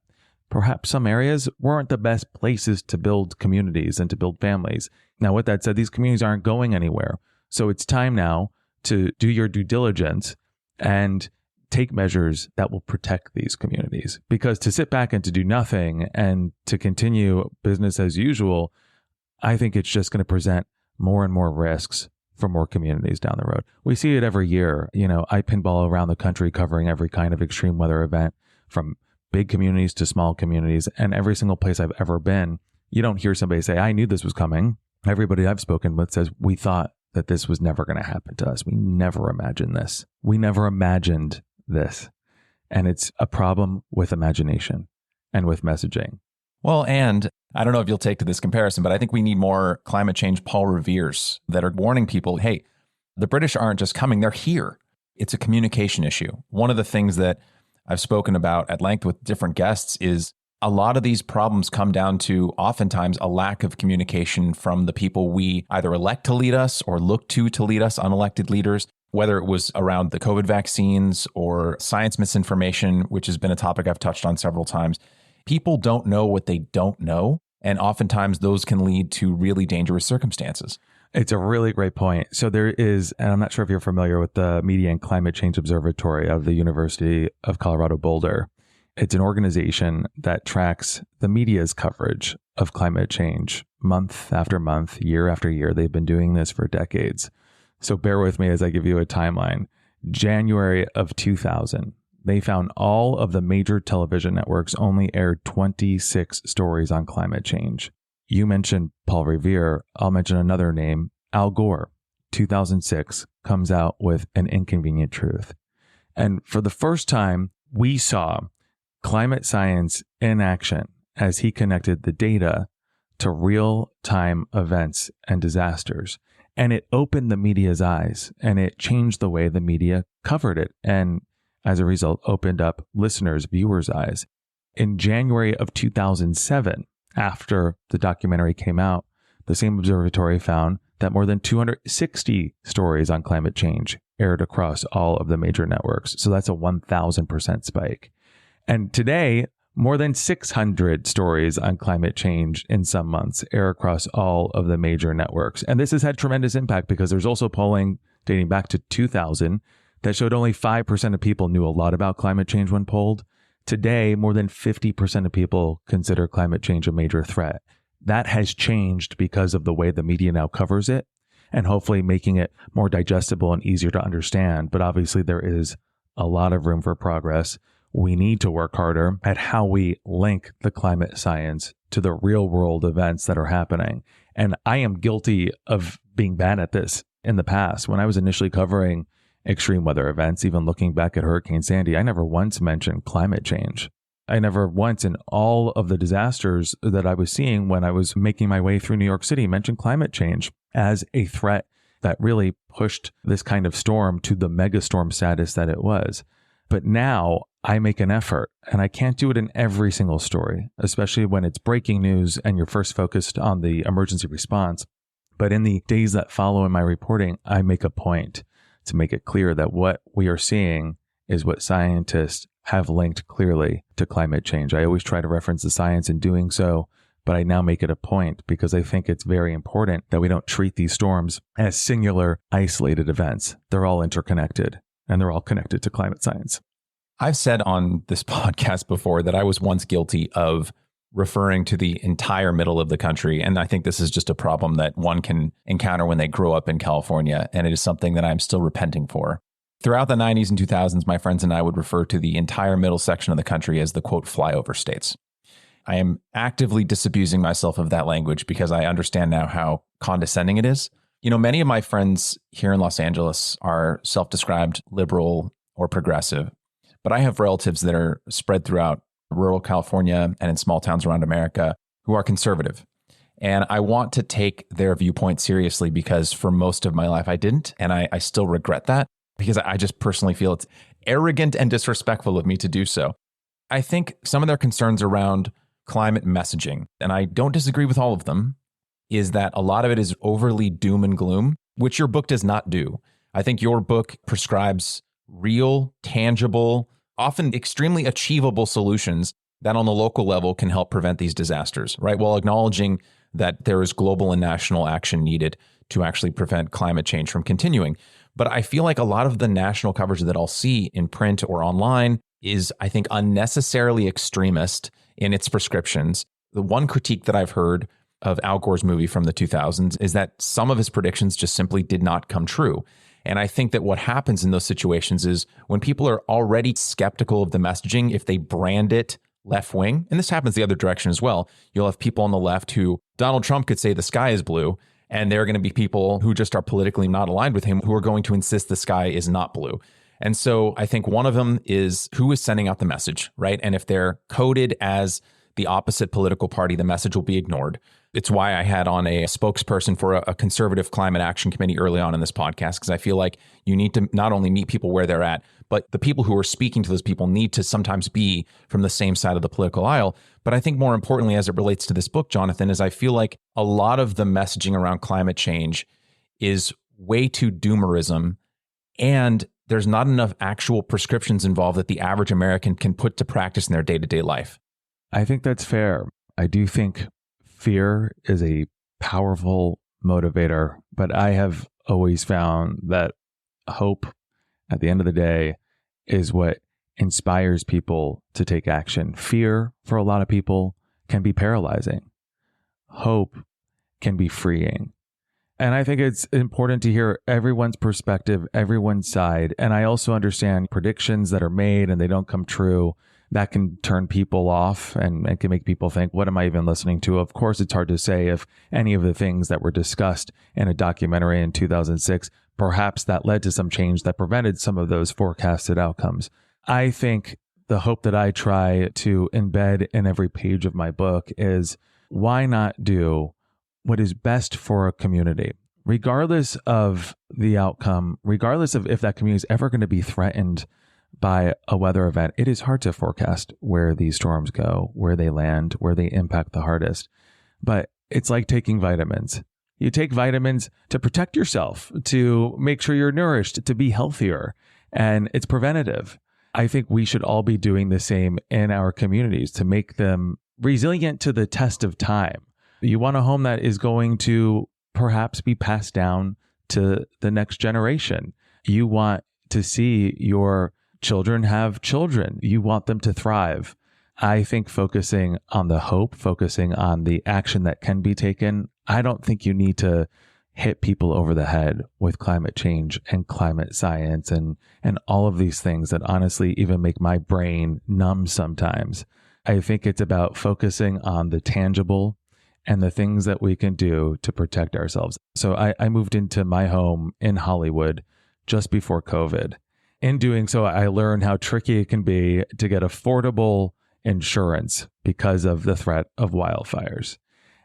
perhaps some areas weren't the best places to build communities and to build families. Now, with that said, these communities aren't going anywhere. So it's time now to do your due diligence and take measures that will protect these communities. Because to sit back and to do nothing and to continue business as usual, I think it's just going to present more and more risks for more communities down the road. We see it every year. I pinball around the country covering every kind of extreme weather event, from big communities to small communities. And every single place I've ever been, you don't hear somebody say, I knew this was coming. Everybody I've spoken with says, we thought that this was never going to happen to us. We never imagined this. We never imagined this. And it's a problem with imagination and with messaging. Well, and I don't know if you'll take to this comparison, but I think we need more climate change Paul Reveres that are warning people, hey, the British aren't just coming, they're here. It's a communication issue. One of the things that I've spoken about at length with different guests is a lot of these problems come down to oftentimes a lack of communication from the people we either elect to lead us or look to lead us, unelected leaders, whether it was around the COVID vaccines or science misinformation, which has been a topic I've touched on several times. People don't know what they don't know, and oftentimes those can lead to really dangerous circumstances. It's a really great point. So there is, and I'm not sure if you're familiar with the Media and Climate Change Observatory of the University of Colorado Boulder. It's an organization that tracks the media's coverage of climate change month after month, year after year. They've been doing this for decades. So bear with me as I give you a timeline. January of 2000, they found all of the major television networks only aired 26 stories on climate change. You mentioned Paul Revere. I'll mention another name. Al Gore, 2006, comes out with An Inconvenient Truth. And for the first time, we saw climate science in action as he connected the data to real-time events and disasters. And it opened the media's eyes, and it changed the way the media covered it. And as a result, opened up listeners, viewers' eyes. In January of 2007, after the documentary came out, the same observatory found that more than 260 stories on climate change aired across all of the major networks. So that's a 1,000% spike. And today, more than 600 stories on climate change in some months air across all of the major networks. And this has had tremendous impact because there's also polling dating back to 2000 that showed only 5% of people knew a lot about climate change when polled. Today, more than 50% of people consider climate change a major threat. That has changed because of the way the media now covers it, and hopefully making it more digestible and easier to understand. But obviously there is a lot of room for progress. We need to work harder at how we link the climate science to the real world events that are happening. And I am guilty of being bad at this in the past. When I was initially covering extreme weather events, even looking back at Hurricane Sandy, I never once mentioned climate change. I never once in all of the disasters that I was seeing when I was making my way through New York City mentioned climate change as a threat that really pushed this kind of storm to the megastorm status that it was. But now I make an effort, and I can't do it in every single story, especially when it's breaking news and you're first focused on the emergency response. But in the days that follow in my reporting, I make a point to make it clear that what we are seeing is what scientists have linked clearly to climate change. I always try to reference the science in doing so, but I now make it a point because I think it's very important that we don't treat these storms as singular, isolated events. They're all interconnected. and they're all connected to climate science. I've said on this podcast before that I was once guilty of referring to the entire middle of the country. And I think this is just a problem that one can encounter when they grow up in California. And it is something that I'm still repenting for. Throughout the 90s and 2000s, my friends and I would refer to the entire middle section of the country as the, quote, flyover states. I am actively disabusing myself of that language because I understand now how condescending it is. You know, many of my friends here in Los Angeles are self-described liberal or progressive, but I have relatives that are spread throughout rural California and in small towns around America who are conservative. And I want to take their viewpoint seriously because for most of my life I didn't. And I still regret that because I just personally feel it's arrogant and disrespectful of me to do so. I think some of their concerns around climate messaging, and I don't disagree with all of them, is that a lot of it is overly doom and gloom, which your book does not do. I think your book prescribes real, tangible, often extremely achievable solutions that on the local level can help prevent these disasters, right? While acknowledging that there is global and national action needed to actually prevent climate change from continuing. But I feel like a lot of the national coverage that I'll see in print or online is, I think, unnecessarily extremist in its prescriptions. The one critique that I've heard of Al Gore's movie from the 2000s is that some of his predictions just simply did not come true. And I think that what happens in those situations is when people are already skeptical of the messaging, if they brand it left wing, and this happens the other direction as well, you'll have people on the left who Donald Trump could say the sky is blue, and there are going to be people who just are politically not aligned with him who are going to insist the sky is not blue. And so I think one of them is who is sending out the message, right? And if they're coded as the opposite political party, the message will be ignored. It's why I had on a spokesperson for a conservative climate action committee early on in this podcast, because I feel like you need to not only meet people where they're at, but the people who are speaking to those people need to sometimes be from the same side of the political aisle. But I think more importantly, as it relates to this book, Jonathan, is I feel like a lot of the messaging around climate change is way too doomerism, and there's not enough actual prescriptions involved that the average American can put to practice in their day-to-day life. I think that's fair. I do think fear is a powerful motivator, but I have always found that hope at the end of the day is what inspires people to take action. Fear for a lot of people can be paralyzing. Hope can be freeing. And I think it's important to hear everyone's perspective, everyone's side. And I also understand predictions that are made and they don't come true. That can turn people off and can make people think, what am I even listening to? Of course, it's hard to say if any of the things that were discussed in a documentary in 2006, perhaps that led to some change that prevented some of those forecasted outcomes. I think the hope that I try to embed in every page of my book is why not do what is best for a community, regardless of the outcome, regardless of if that community is ever going to be threatened by a weather event. It is hard to forecast where these storms go, where they land, where they impact the hardest. But it's like taking vitamins. You take vitamins to protect yourself, to make sure you're nourished, to be healthier, and it's preventative. I think we should all be doing the same in our communities to make them resilient to the test of time. You want a home that is going to perhaps be passed down to the next generation. You want to see your children have children. You want them to thrive. I think focusing on the hope, focusing on the action that can be taken, I don't think you need to hit people over the head with climate change and climate science and all of these things that honestly even make my brain numb sometimes. I think it's about focusing on the tangible and the things that we can do to protect ourselves. So I moved into my home in Hollywood just before COVID. In doing so, I learned how tricky it can be to get affordable insurance because of the threat of wildfires.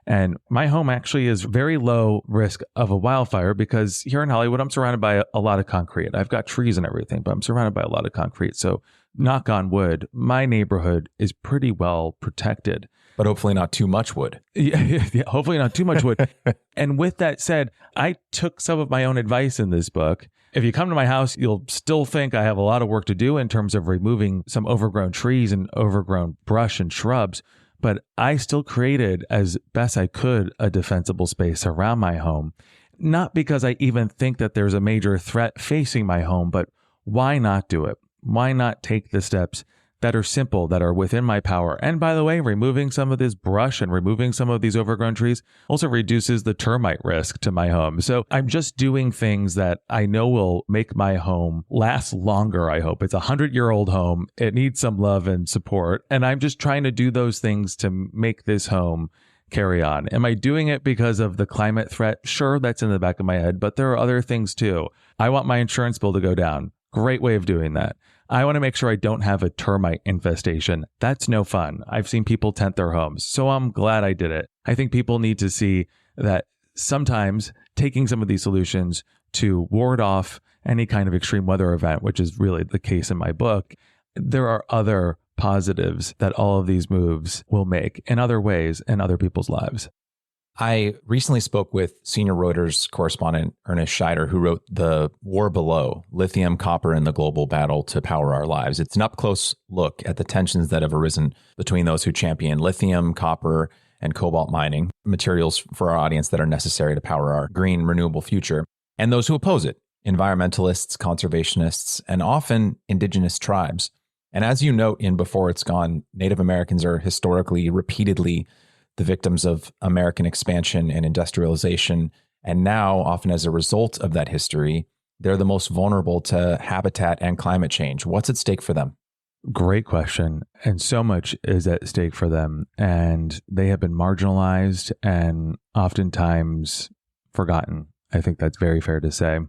And my home actually is very low risk of a wildfire because here in Hollywood, I'm surrounded by a lot of concrete. I've got trees and everything, but I'm surrounded by a lot of concrete. So knock on wood, my neighborhood is pretty well protected. But hopefully not too much wood. Yeah, hopefully not too much wood. And with that said, I took some of my own advice in this book. If you come to my house, you'll still think I have a lot of work to do in terms of removing some overgrown trees and overgrown brush and shrubs. But I still created, as best I could, a defensible space around my home. Not because I even think that there's a major threat facing my home, but why not do it? Why not take the steps that are simple, that are within my power? And by the way, removing some of this brush and removing some of these overgrown trees also reduces the termite risk to my home. So I'm just doing things that I know will make my home last longer, I hope. It's a 100-year-old home. It needs some love and support. And I'm just trying to do those things to make this home carry on. Am I doing it because of the climate threat? Sure, that's in the back of my head, but there are other things too. I want my insurance bill to go down. Great way of doing that. I want to make sure I don't have a termite infestation. That's no fun. I've seen people tent their homes, so I'm glad I did it. I think people need to see that sometimes taking some of these solutions to ward off any kind of extreme weather event, which is really the case in my book, there are other positives that all of these moves will make in other ways in other people's lives. I recently spoke with senior Reuters correspondent Ernest Scheider, who wrote The War Below, Lithium, Copper, and the Global Battle to Power Our Lives. It's an up-close look at the tensions that have arisen between those who champion lithium, copper, and cobalt mining, materials for our audience that are necessary to power our green, renewable future, and those who oppose it, environmentalists, conservationists, and often indigenous tribes. And as you note in Before It's Gone, Native Americans are historically, repeatedly the victims of American expansion and industrialization. And now, often as a result of that history, they're the most vulnerable to habitat and climate change. What's at stake for them? Great question. And so much is at stake for them. And they have been marginalized and oftentimes forgotten. I think that's very fair to say.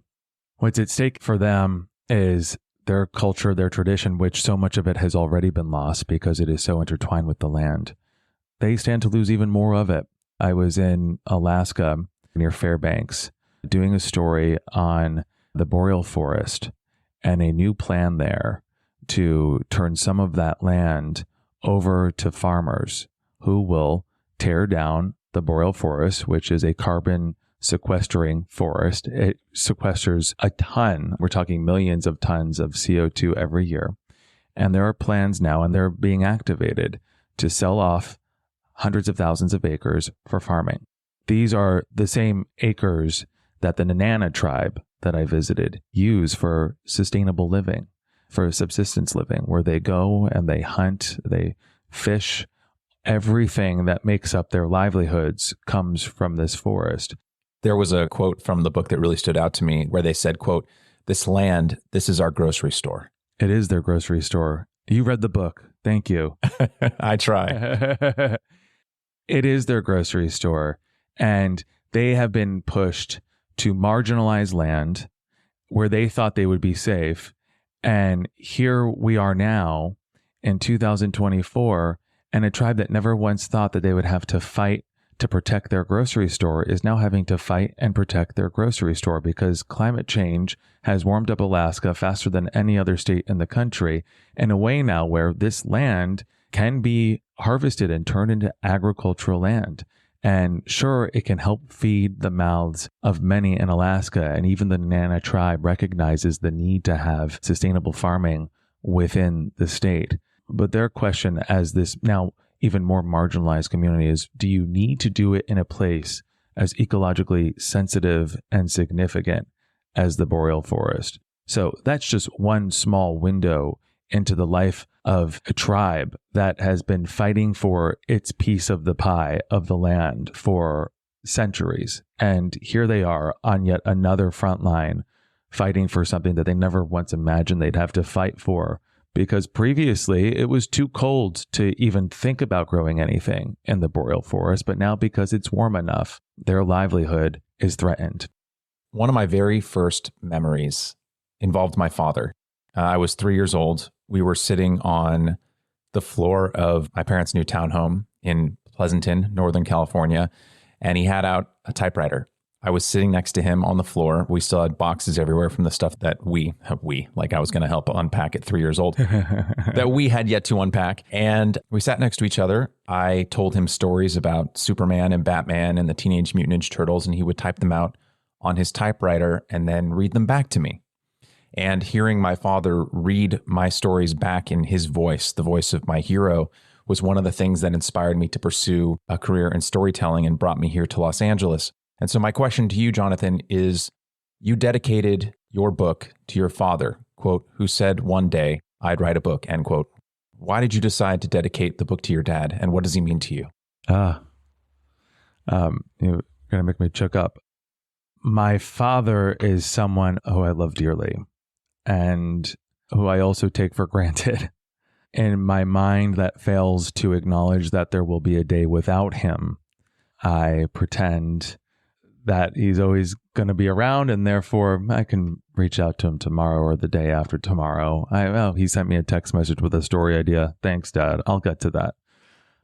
What's at stake for them is their culture, their tradition, which so much of it has already been lost because it is so intertwined with the land. They stand to lose even more of it. I was in Alaska near Fairbanks doing a story on the boreal forest and a new plan there to turn some of that land over to farmers who will tear down the boreal forest, which is a carbon sequestering forest. It sequesters a ton. We're talking millions of tons of CO2 every year. And there are plans now, and they're being activated to sell off hundreds of thousands of acres for farming. These are the same acres that the Nenana tribe that I visited use for sustainable living, for subsistence living, where they go and they hunt, they fish. Everything that makes up their livelihoods comes from this forest. There was a quote from the book that really stood out to me where they said, quote, "This land, this is our grocery store." It is their grocery store. You read the book. Thank you. I try. It is their grocery store. And they have been pushed to marginalize land where they thought they would be safe. And here we are now in 2024, and a tribe that never once thought that they would have to fight to protect their grocery store is now having to fight and protect their grocery store because climate change has warmed up Alaska faster than any other state in the country in a way now where this land can be harvested and turned into agricultural land. And sure, it can help feed the mouths of many in Alaska. And even the Nenana tribe recognizes the need to have sustainable farming within the state. But their question as this now even more marginalized community is, do you need to do it in a place as ecologically sensitive and significant as the boreal forest? So that's just one small window into the life of a tribe that has been fighting for its piece of the pie of the land for centuries. And here they are on yet another front line fighting for something that they never once imagined they'd have to fight for, because previously it was too cold to even think about growing anything in the boreal forest. But now, because it's warm enough, their livelihood is threatened. One of my very first memories involved my father. I was 3 years old. We were sitting on the floor of my parents' new townhome in Pleasanton, Northern California, and he had out a typewriter. I was sitting next to him on the floor. We still had boxes everywhere from the stuff that we, like I was going to help unpack at 3 years old, that we had yet to unpack. And we sat next to each other. I told him stories about Superman and Batman and the Teenage Mutant Ninja Turtles, and he would type them out on his typewriter and then read them back to me. And hearing my father read my stories back in his voice, the voice of my hero, was one of the things that inspired me to pursue a career in storytelling and brought me here to Los Angeles. And so my question to you, Jonathan, is you dedicated your book to your father, quote, who said one day I'd write a book, end quote. Why did you decide to dedicate the book to your dad, and what does he mean to you? You're going to make me choke up. My father is someone who I love dearly and who I also take for granted. In my mind that fails to acknowledge that there will be a day without him, I pretend that he's always going to be around, and therefore I can reach out to him tomorrow or the day after tomorrow. He sent me a text message with a story idea. Thanks, Dad. I'll get to that.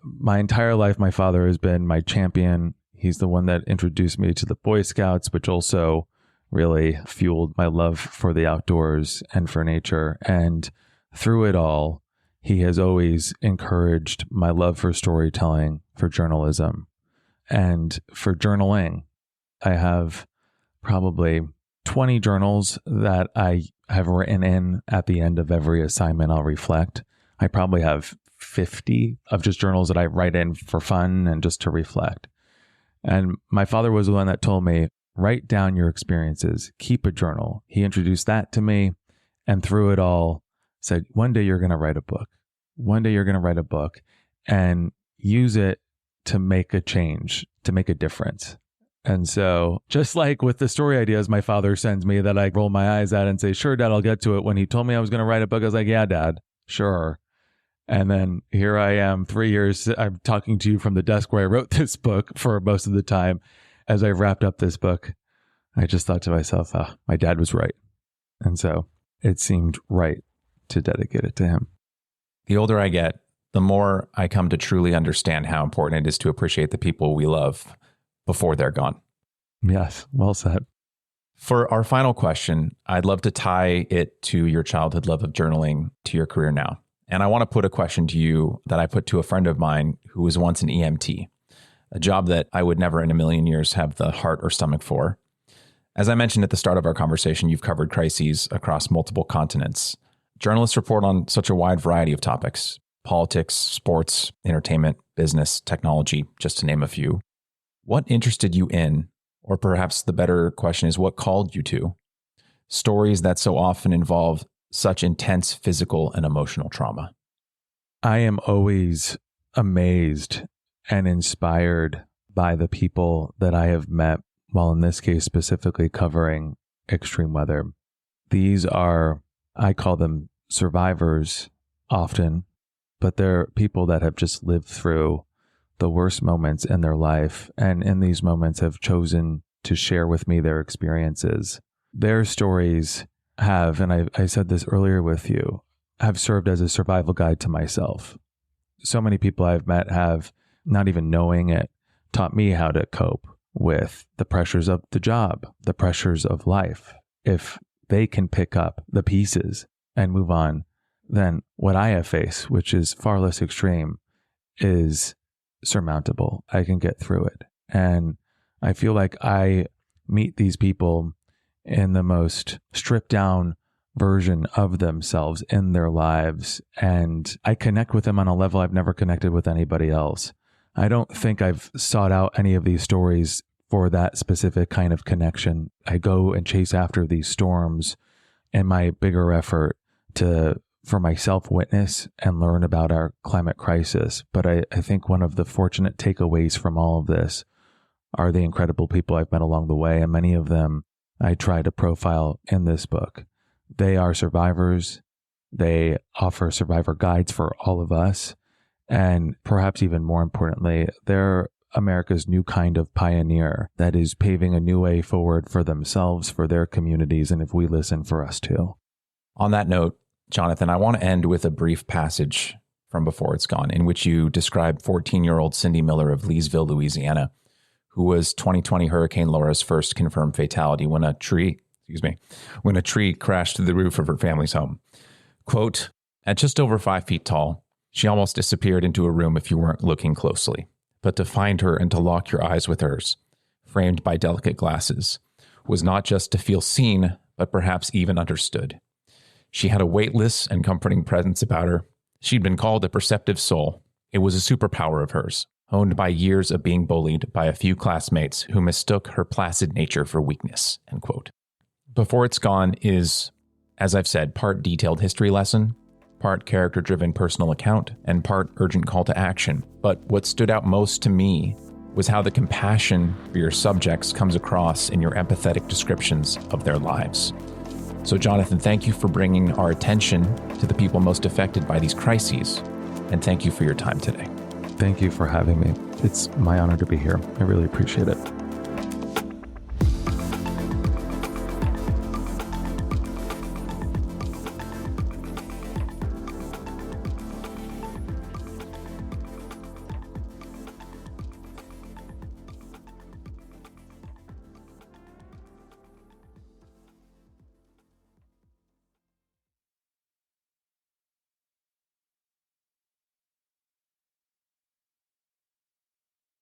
My entire life, my father has been my champion. He's the one that introduced me to the Boy Scouts, which also really fueled my love for the outdoors and for nature. And through it all, he has always encouraged my love for storytelling, for journalism, and for journaling. I have probably 20 journals that I have written in at the end of every assignment I'll reflect. I probably have 50 of just journals that I write in for fun and just to reflect. And my father was the one that told me, write down your experiences, keep a journal. He introduced that to me, and through it all said, one day you're going to write a book. One day you're going to write a book and use it to make a change, to make a difference. And so just like with the story ideas my father sends me that I roll my eyes at and say, sure, Dad, I'll get to it. When he told me I was going to write a book, I was like, yeah, Dad, sure. And then here I am 3 years, I'm talking to you from the desk where I wrote this book for most of the time. As I wrapped up this book, I just thought to myself, my dad was right. And so it seemed right to dedicate it to him. The older I get, the more I come to truly understand how important it is to appreciate the people we love before they're gone. Yes, well said. For our final question, I'd love to tie it to your childhood love of journaling to your career now. And I want to put a question to you that I put to a friend of mine who was once an EMT, a job that I would never in a million years have the heart or stomach for. As I mentioned at the start of our conversation, you've covered crises across multiple continents. Journalists report on such a wide variety of topics: politics, sports, entertainment, business, technology, just to name a few. What interested you in, or perhaps the better question is, what called you to stories that so often involve such intense physical and emotional trauma? I am always amazed and inspired by the people that I have met, while in this case specifically covering extreme weather. These are, I call them survivors often, but they're people that have just lived through the worst moments in their life, and in these moments have chosen to share with me their experiences. Their stories have, and I said this earlier with you, have served as a survival guide to myself. So many people I've met have, not even knowing it, taught me how to cope with the pressures of the job, the pressures of life. If they can pick up the pieces and move on, then what I have faced, which is far less extreme, is surmountable. I can get through it. And I feel like I meet these people in the most stripped down version of themselves in their lives, and I connect with them on a level I've never connected with anybody else. I don't think I've sought out any of these stories for that specific kind of connection. I go and chase after these storms in my bigger effort to, for myself, witness and learn about our climate crisis. But I think one of the fortunate takeaways from all of this are the incredible people I've met along the way, and many of them I try to profile in this book. They are survivors. They offer survivor guides for all of us. And perhaps even more importantly, they're America's new kind of pioneer that is paving a new way forward for themselves, for their communities, and if we listen, for us too. On that note, Jonathan, I want to end with a brief passage from Before It's Gone, in which you describe 14-year-old Cindy Miller of Leesville, Louisiana, who was 2020 Hurricane Laura's first confirmed fatality when a tree crashed through the roof of her family's home. Quote, at just over 5 feet tall, she almost disappeared into a room if you weren't looking closely. But to find her and to lock your eyes with hers, framed by delicate glasses, was not just to feel seen, but perhaps even understood. She had a weightless and comforting presence about her. She'd been called a perceptive soul. It was a superpower of hers, honed by years of being bullied by a few classmates who mistook her placid nature for weakness, end quote. Before It's Gone is As I've said, part detailed history lesson, part character-driven personal account, and part urgent call to action. But what stood out most to me was how the compassion for your subjects comes across in your empathetic descriptions of their lives. So Jonathan, thank you for bringing our attention to the people most affected by these crises, and thank you for your time today. Thank you for having me. It's my honor to be here. I really appreciate it.